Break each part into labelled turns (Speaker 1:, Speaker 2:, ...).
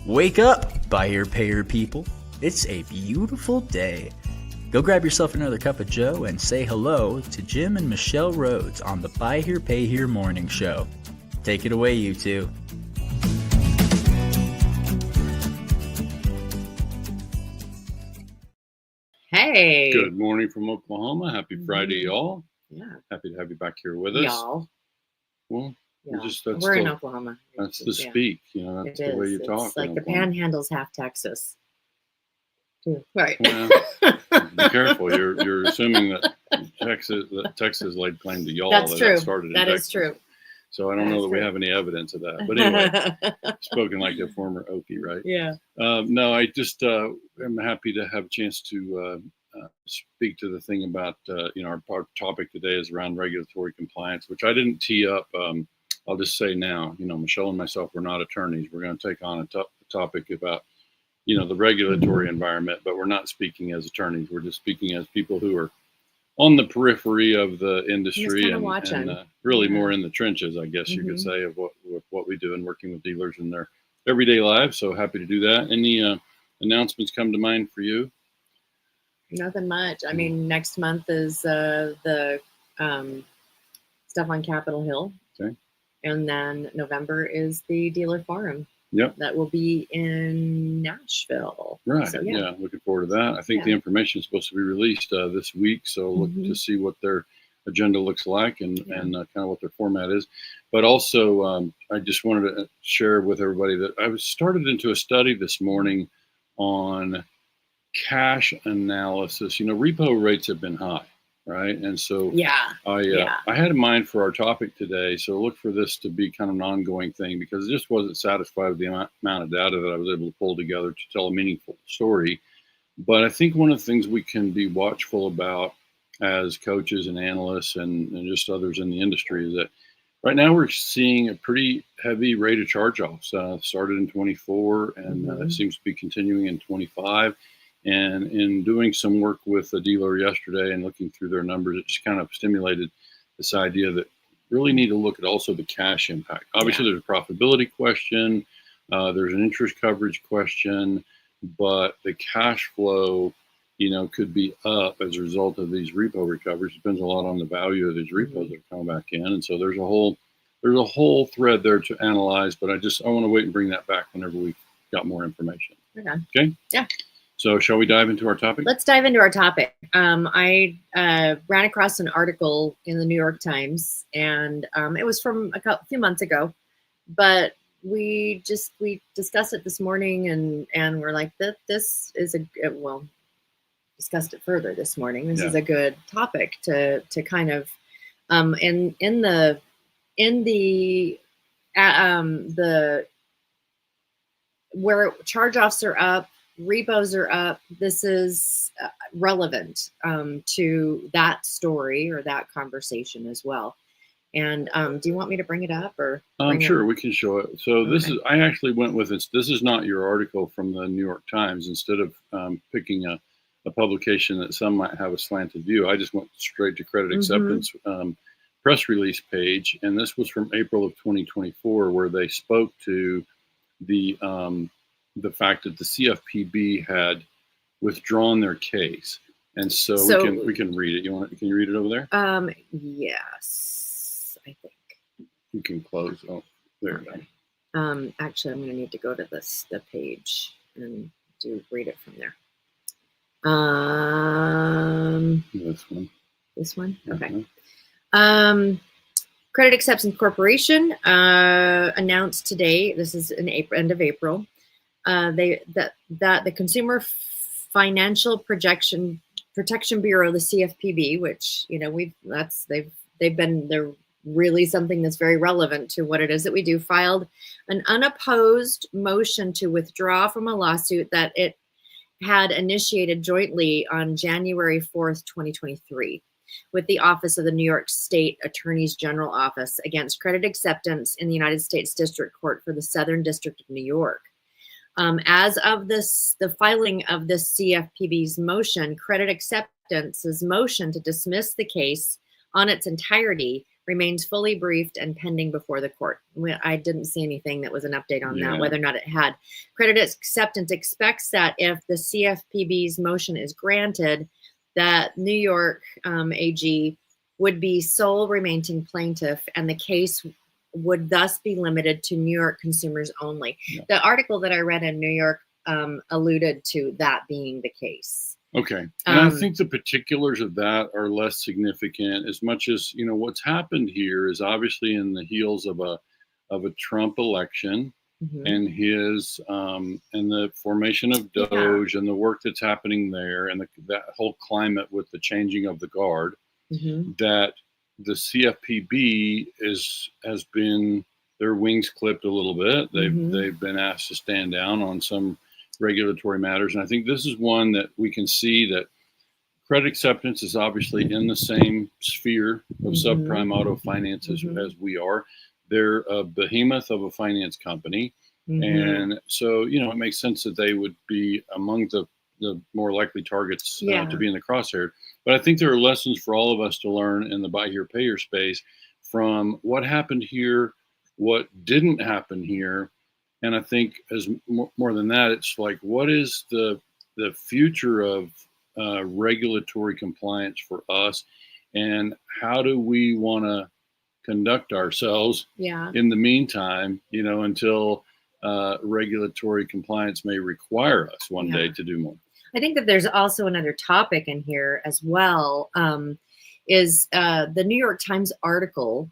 Speaker 1: Wake up, buy here, pay here people. It's a beautiful day. Go grab yourself another cup of joe and say hello to Jim and Michelle Rhoads on the Buy Here, Pay Here Morning Show. Take it away, you two.
Speaker 2: Hey.
Speaker 3: Good morning from Oklahoma. Happy Friday, y'all.
Speaker 2: Yeah.
Speaker 3: Happy to have you back here with us.
Speaker 2: Y'all.
Speaker 3: Well,
Speaker 2: Yeah.
Speaker 3: that's
Speaker 2: We're in Oklahoma.
Speaker 3: That's the speak. You know, that's the way you talk.
Speaker 2: It's like the Panhandle's half Texas. Too. Right.
Speaker 3: Well, be careful. You're assuming that Texas laid claim to y'all.
Speaker 2: That's true.
Speaker 3: That
Speaker 2: is true.
Speaker 3: So I don't know that we have any evidence of that. But anyway, spoken like a former Okie, right?
Speaker 2: Yeah.
Speaker 3: No, I just am happy to have a chance to speak to the thing about, our topic today is around regulatory compliance, which I didn't tee up. I'll just say now, Michelle and myself, we're not attorneys. We're going to take on a topic about, the regulatory environment, but we're not speaking as attorneys. We're just speaking as people who are on the periphery of the industry and really more in the trenches, I guess you could say, of what we do and working with dealers in their everyday lives. So happy to do that. Any announcements come to mind for you?
Speaker 2: Nothing much. I mean, next month is the stuff on Capitol Hill.
Speaker 3: Okay.
Speaker 2: And then November is the dealer forum.
Speaker 3: Yep.
Speaker 2: That will be in Nashville.
Speaker 3: Right.
Speaker 2: So,
Speaker 3: yeah. Looking forward to that. I think the information is supposed to be released this week. So look to see what their agenda looks like and kind of what their format is. But also, I just wanted to share with everybody that I started into a study this morning on cash analysis. Repo rates have been high, right? And so I had in mind for our topic today. So look for this to be kind of an ongoing thing because I just wasn't satisfied with the amount of data that I was able to pull together to tell a meaningful story. But I think one of the things we can be watchful about as coaches and analysts and just others in the industry is that right now we're seeing a pretty heavy rate of charge-offs. Started in 24 and it seems to be continuing in 25. And in doing some work with a dealer yesterday and looking through their numbers, it just kind of stimulated this idea that really need to look at also the cash impact. Obviously, there's a profitability question, there's an interest coverage question, but the cash flow, could be up as a result of these repo recoveries. It depends a lot on the value of these repos that come back in, and so there's a whole thread there to analyze. But I want to wait and bring that back whenever we've got more information. Okay. Yeah. So shall we dive into our topic?
Speaker 2: Let's dive into our topic. I ran across an article in the New York Times, and it was from a few months ago, but we discussed it this morning, and we're like, this is discussed it further this morning. This is a good topic to kind of in the where charge-offs are up, repos are up. This is relevant to that story or that conversation as well. And do you want me to bring it up or?
Speaker 3: Sure, we can show it. So I actually went with this. This is not your article from the New York Times. Instead of picking a publication that some might have a slanted view, I just went straight to Credit Acceptance press release page. And this was from April of 2024, where they spoke to the fact that the CFPB had withdrawn their case, and so we can read it. Can you read it over there?
Speaker 2: Yes, I think
Speaker 3: you can close. Oh, there you
Speaker 2: go. Actually, I'm going to need to go to the page and read it from there.
Speaker 3: This one.
Speaker 2: This one. Okay. Credit Acceptance Corporation announced today. This is in End of April. That the Consumer Financial Protection Bureau, the CFPB, which they're really something that's very relevant to what it is that we do, filed an unopposed motion to withdraw from a lawsuit that it had initiated jointly on January 4th, 2023. With the Office of the New York State Attorney's General Office against Credit Acceptance in the United States District Court for the Southern District of New York. As of the filing of this CFPB's motion, Credit Acceptance's motion to dismiss the case on its entirety remains fully briefed and pending before the court. I didn't see anything that was an update on that, whether or not it had. Credit Acceptance expects that if the CFPB's motion is granted, that New York AG would be sole remaining plaintiff, and the case would thus be limited to New York consumers only. Yeah. The article that I read in New York alluded to that being the case.
Speaker 3: Okay. And I think the particulars of that are less significant, as much as, you know, what's happened here is obviously in the heels of a Trump election and his and the formation of Doge and the work that's happening there, and that whole climate with the changing of the guard, that the CFPB has been their wings clipped a little bit. They've been asked to stand down on some regulatory matters, and I think this is one that we can see that Credit Acceptance is obviously in the same sphere of subprime auto finance as we are. They're a behemoth of a finance company, and so, you know, it makes sense that they would be among the more likely targets to be in the crosshair. But I think there are lessons for all of us to learn in the buy here, pay here space from what happened here, what didn't happen here. And I think as more than that, it's like, what is the future of regulatory compliance for us, and how do we want to conduct ourselves in the meantime, you know, until regulatory compliance may require us one day to do more.
Speaker 2: I think that there's also another topic in here as well, is the New York Times article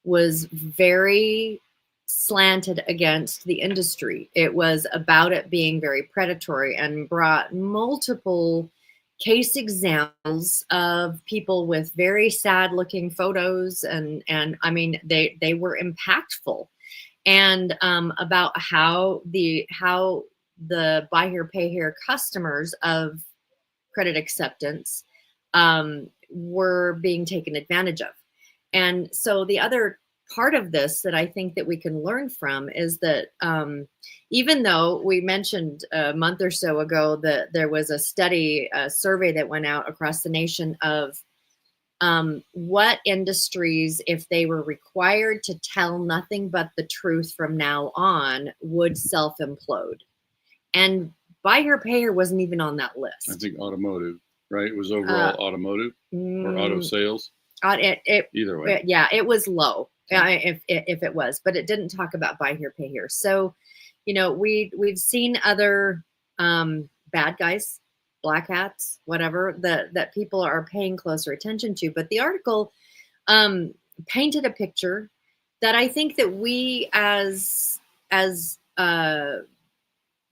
Speaker 2: was very slanted against the industry. It was about it being very predatory and brought multiple case examples of people with very sad looking photos. And I mean, they were impactful, and about how the buy here, pay here customers of Credit Acceptance were being taken advantage of. And so the other part of this that I think that we can learn from is that even though we mentioned a month or so ago that there was a survey that went out across the nation of what industries, if they were required to tell nothing but the truth from now on, would self-implode. And buy here, pay here wasn't even on that list.
Speaker 3: I think automotive, right? It was overall automotive or auto sales.
Speaker 2: Either way. Yeah, it was low. If it was, but it didn't talk about buy here, pay here. So, you know, we've seen other bad guys, black hats, whatever, that people are paying closer attention to. But the article painted a picture that I think that we as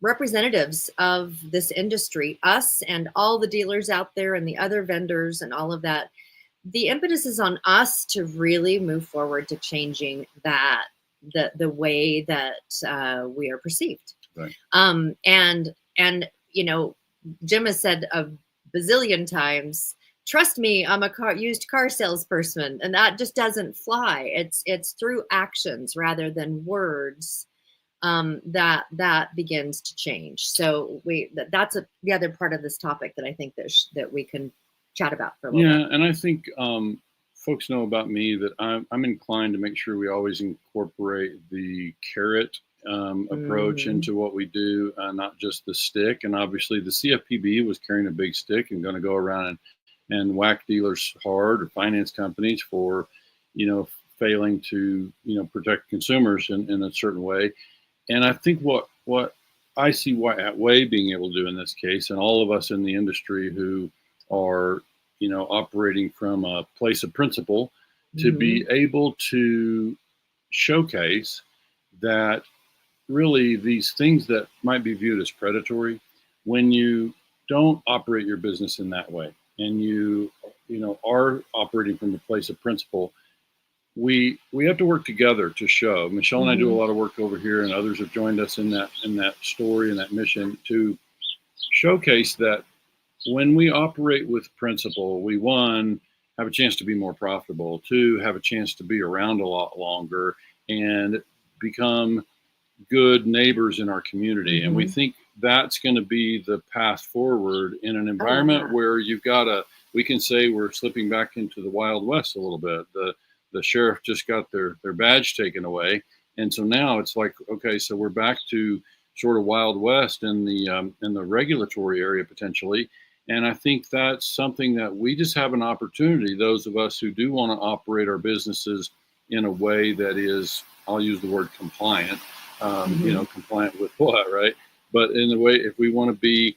Speaker 2: representatives of this industry, us and all the dealers out there and the other vendors and all of that, the impetus is on us to really move forward to changing that, the way that we are perceived.
Speaker 3: Right.
Speaker 2: And you know, Jim has said a bazillion times, trust me, I'm a used car salesperson, and that just doesn't fly. It's through actions rather than words that begins to change. So that's the other part of this topic that I think that we can chat about for a little bit.
Speaker 3: And I think folks know about me that I'm inclined to make sure we always incorporate the carrot approach into what we do, not just the stick. And obviously the CFPB was carrying a big stick and going to go around and whack dealers hard, or finance companies, for, you know, failing to, you know, protect consumers in a certain way. And I think what I see Way being able to do in this case, and all of us in the industry who are, you know, operating from a place of principle, to be able to showcase that really these things that might be viewed as predatory, when you don't operate your business in that way, and you know, are operating from a place of principle, we have to work together to show. Michelle and I do a lot of work over here, and others have joined us in that story and that mission to showcase that when we operate with principle, we, one, have a chance to be more profitable, two, have a chance to be around a lot longer and become good neighbors in our community. And we think that's going to be the path forward in an environment where you've got we can say we're slipping back into the Wild West a little bit. the sheriff just got their badge taken away. And so now it's like, okay, so we're back to sort of Wild West in the regulatory area potentially. And I think that's something that we just have an opportunity, those of us who do want to operate our businesses in a way that is, I'll use the word compliant, compliant with what, right? But in the way, if we want to be,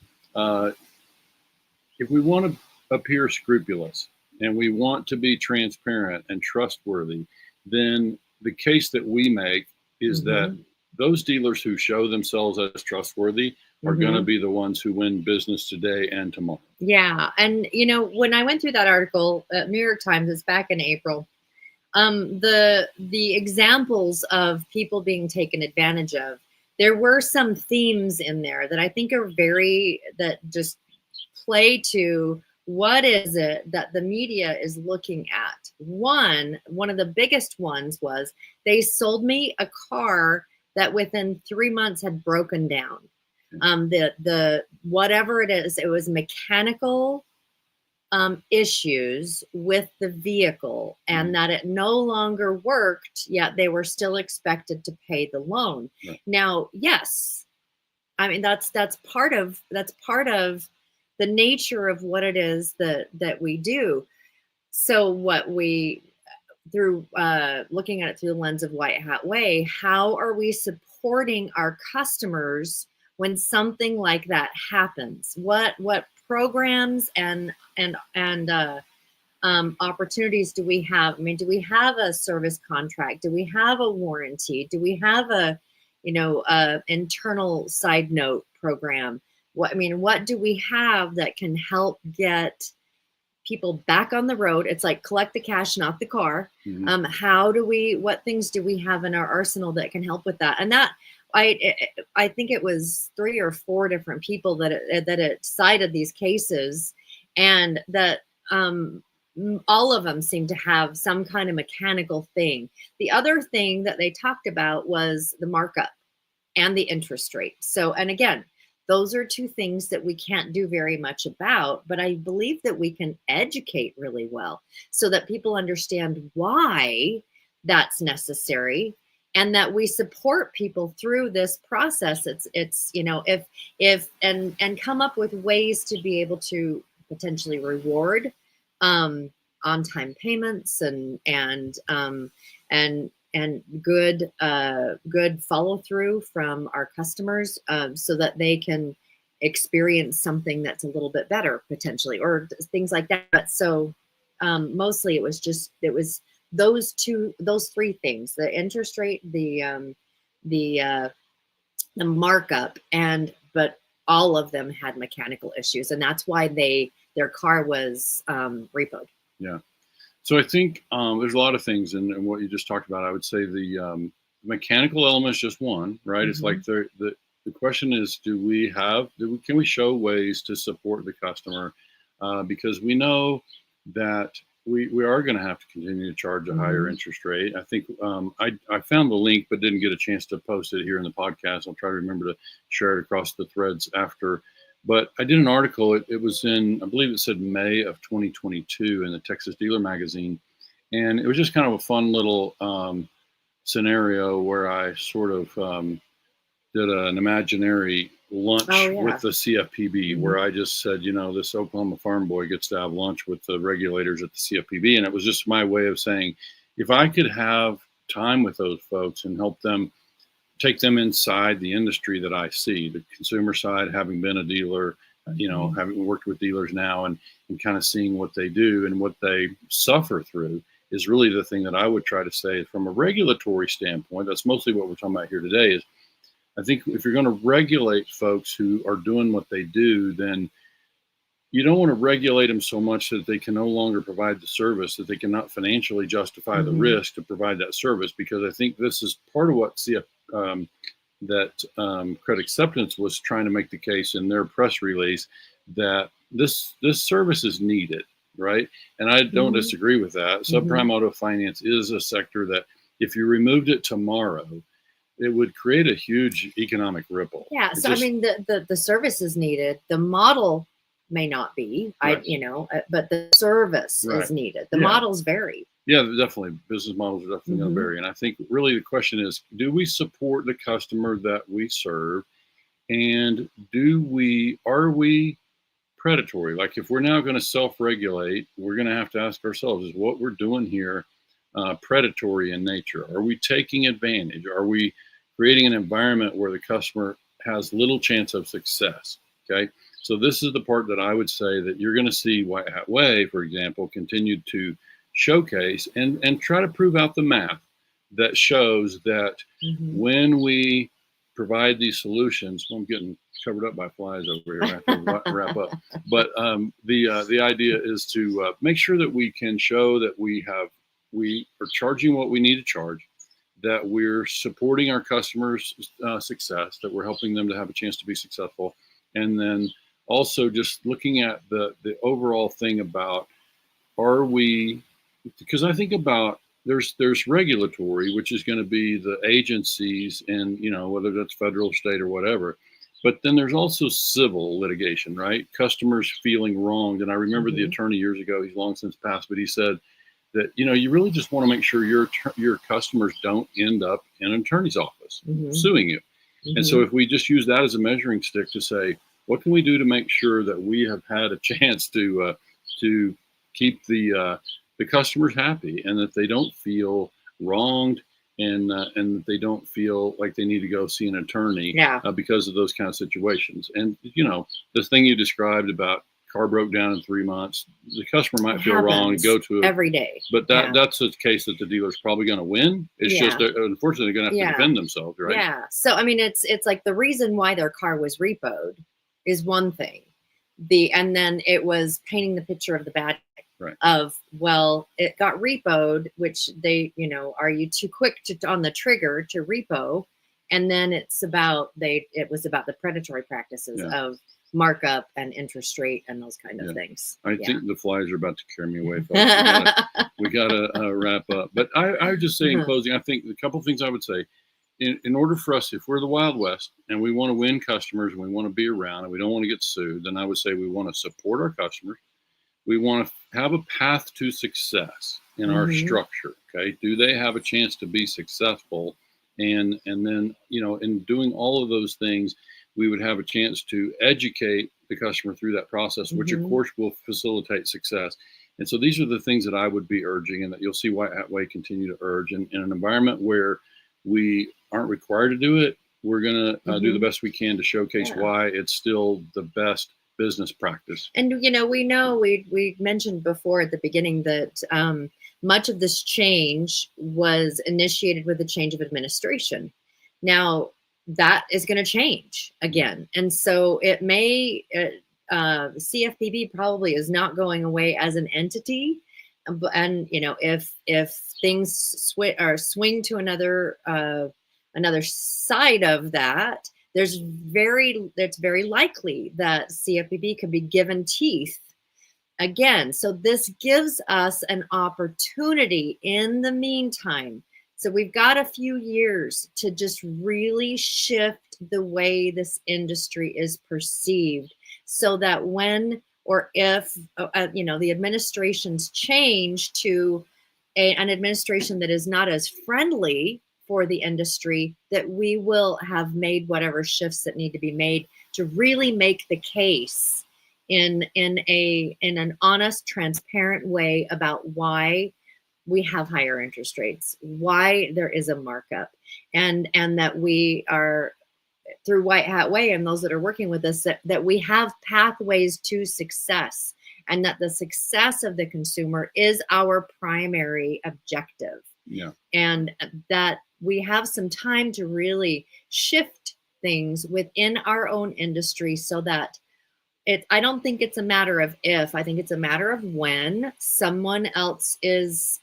Speaker 3: if we want to appear scrupulous and we want to be transparent and trustworthy, then the case that we make is that those dealers who show themselves as trustworthy are going to be the ones who win business today and tomorrow.
Speaker 2: Yeah. And, when I went through that article at New York Times, it's back in April, the examples of people being taken advantage of, there were some themes in there that I think are that just play to what is it that the media is looking at. One of the biggest ones was they sold me a car that within 3 months had broken down. The whatever it is, it was mechanical issues with the vehicle, and that it no longer worked, yet they were still expected to pay the loan. Right. Now, yes, I mean that's part of the nature of what it is that we do. So what we, through looking at it through the lens of White Hat Way, how are we supporting our customers when something like that happens? What programs and opportunities do we have? I mean, do we have a service contract? Do we have a warranty? Do we have a internal side note program? What do we have that can help get people back on the road? It's like collect the cash, not the car. What things do we have in our arsenal that can help with that? And that, I think it was 3 or 4 different people that it cited these cases, and that all of them seemed to have some kind of mechanical thing. The other thing that they talked about was the markup and the interest rate. So, and again, those are 2 things that we can't do very much about, but I believe that we can educate really well so that people understand why that's necessary and that we support people through this process. It's if come up with ways to be able to potentially reward on-time payments and good follow through from our customers, so that they can experience something that's a little bit better potentially, or things like that. So mostly it was those 3 things: the interest rate, the markup, but all of them had mechanical issues, and that's why their car was repoed.
Speaker 3: Yeah. So I think there's a lot of things in what you just talked about. I would say the mechanical element is just one, right? It's like the question is, can we show ways to support the customer? Because we know that we are going to have to continue to charge a higher interest rate. I think I found the link, but didn't get a chance to post it here in the podcast. I'll try to remember to share it across the threads after. But I did an article, it was in, I believe it said May of 2022 in the Texas Dealer Magazine. And it was just kind of a fun little scenario where I sort of did an imaginary lunch with the CFPB, where I just said, this Oklahoma farm boy gets to have lunch with the regulators at the CFPB. And it was just my way of saying, if I could have time with those folks and help them, take them inside the industry that I see, the consumer side, having been a dealer, having worked with dealers now and kind of seeing what they do and what they suffer through, is really the thing that I would try to say from a regulatory standpoint. That's mostly what we're talking about here today. Is I think if you're going to regulate folks who are doing what they do, then you don't want to regulate them so much that they can no longer provide the service, that they cannot financially justify the risk to provide that service. Because I think this is part of what Credit Acceptance was trying to make the case in their press release, that this service is needed, right? And I don't disagree with that. Subprime auto finance is a sector that if you removed it tomorrow, it would create a huge economic ripple.
Speaker 2: Yeah. So the service is needed. The model may not be, but the service is needed. The models vary.
Speaker 3: Yeah, definitely. Business models are definitely going to vary. And I think really the question is, do we support the customer that we serve? And are we predatory? Like if we're now going to self-regulate, we're going to have to ask ourselves, is what we're doing here predatory in nature? Are we taking advantage? Are we creating an environment where the customer has little chance of success? Okay. So this is the part that I would say that you're going to see White Hat Way, for example, continue to showcase and try to prove out the math that shows that when we provide these solutions, well, I'm getting covered up by flies over here. I have to wrap up. But the idea is to make sure that we can show that we are charging what we need to charge, that we're supporting our customers' success, that we're helping them to have a chance to be successful, and then also just looking at the overall thing about, are we, because I think about there's regulatory, which is going to be the agencies and, whether that's federal, state, or whatever. But then there's also civil litigation, right? Customers feeling wronged. And I remember the attorney years ago, he's long since passed, but he said that, you really just want to make sure your customers don't end up in an attorney's office suing you. And so if we just use that as a measuring stick to say, what can we do to make sure that we have had a chance to keep the customers happy, and that they don't feel wronged, and that they don't feel like they need to go see an attorney because of those kind of situations. And this thing you described about car broke down in 3 months, the customer might feel wrong and go to it
Speaker 2: every day.
Speaker 3: But that's a case that the dealer's probably going to win. It's just unfortunately they're going to have to defend themselves, right?
Speaker 2: Yeah. So I mean, it's like the reason why their car was repoed is one thing. And then it was painting the picture of the bad of, well, it got repoed, which they, are you too quick on the trigger to repo? And then it was about the predatory practices of markup and interest rate and those kind of things.
Speaker 3: I think the flies are about to carry me away, folks. We gotta wrap up. But I would just say in closing, I think a couple of things I would say. In order for us, if we're the Wild West and we want to win customers and we want to be around and we don't want to get sued, then I would say we want to support our customers. We want to have a path to success in our structure. Okay. Do they have a chance to be successful? And then, in doing all of those things, we would have a chance to educate the customer through that process, which of course will facilitate success. And so these are the things that I would be urging, and that you'll see White Hat Way continue to urge. In an environment where we aren't required to do it, we're going to do the best we can to showcase why it's still the best business practice.
Speaker 2: And, we mentioned before at the beginning that much of this change was initiated with a change of administration. Now, that is going to change again. And so it may, CFPB probably is not going away as an entity. And, if things swing to another side of that, it's very likely that CFPB could be given teeth again. So this gives us an opportunity in the meantime. So we've got a few years to just really shift the way this industry is perceived, so that when or if the administrations change to an administration that is not as friendly for the industry, that we will have made whatever shifts that need to be made to really make the case in an honest, transparent way about why we have higher interest rates, why there is a markup, and that we are, through White Hat Way and those that are working with us, that we have pathways to success, and that the success of the consumer is our primary objective.
Speaker 3: Yeah.
Speaker 2: And that we have some time to really shift things within our own industry, so that I don't think it's a matter of if, I think it's a matter of when someone else is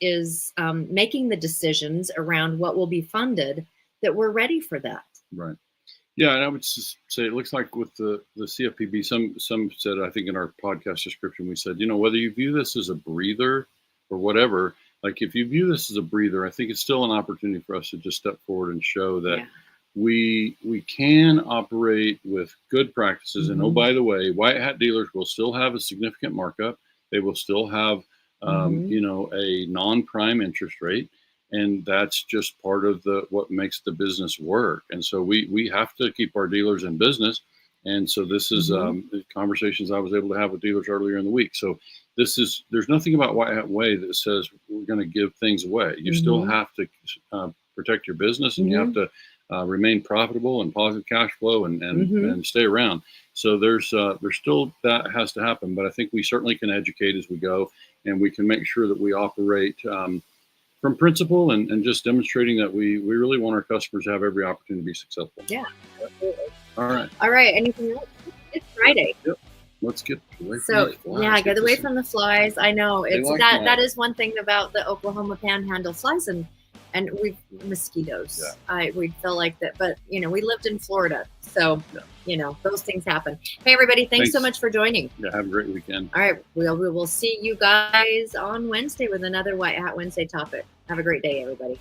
Speaker 2: making the decisions around what will be funded, that we're ready for that.
Speaker 3: Right. Yeah, and I would just say it looks like with the CFPB, some said, I think in our podcast description, we said, whether you view this as a breather or whatever, like if you view this as a breather, I think it's still an opportunity for us to just step forward and show that we can operate with good practices. And oh, by the way, white hat dealers will still have a significant markup. They will still have you know, a non-prime interest rate. And that's just part of what makes the business work. And so we have to keep our dealers in business. And so this is the conversations I was able to have with dealers earlier in the week. So there's nothing about White Hat Way that says we're going to give things away. You still have to protect your business, and you have to remain profitable and positive cash flow and stay around. So there's still that has to happen. But I think we certainly can educate as we go, and we can make sure that we operate from principle and just demonstrating that we really want our customers to have every opportunity to be successful.
Speaker 2: Yeah, absolutely.
Speaker 3: All right.
Speaker 2: All right. Anything else? It's Friday.
Speaker 3: Yep. Let's get away from
Speaker 2: So
Speaker 3: the flies.
Speaker 2: yeah, get away from the flies. I know it's
Speaker 3: like
Speaker 2: that
Speaker 3: that.
Speaker 2: is one thing about the Oklahoma Panhandle flies and we mosquitoes.
Speaker 3: Yeah.
Speaker 2: We feel like that, but you know, we lived in Florida, so you know those things happen. Hey everybody, thanks so much for joining.
Speaker 3: Yeah, have a great weekend.
Speaker 2: All right, we will see you guys on Wednesday with another White Hat Wednesday topic. Have a great day, everybody.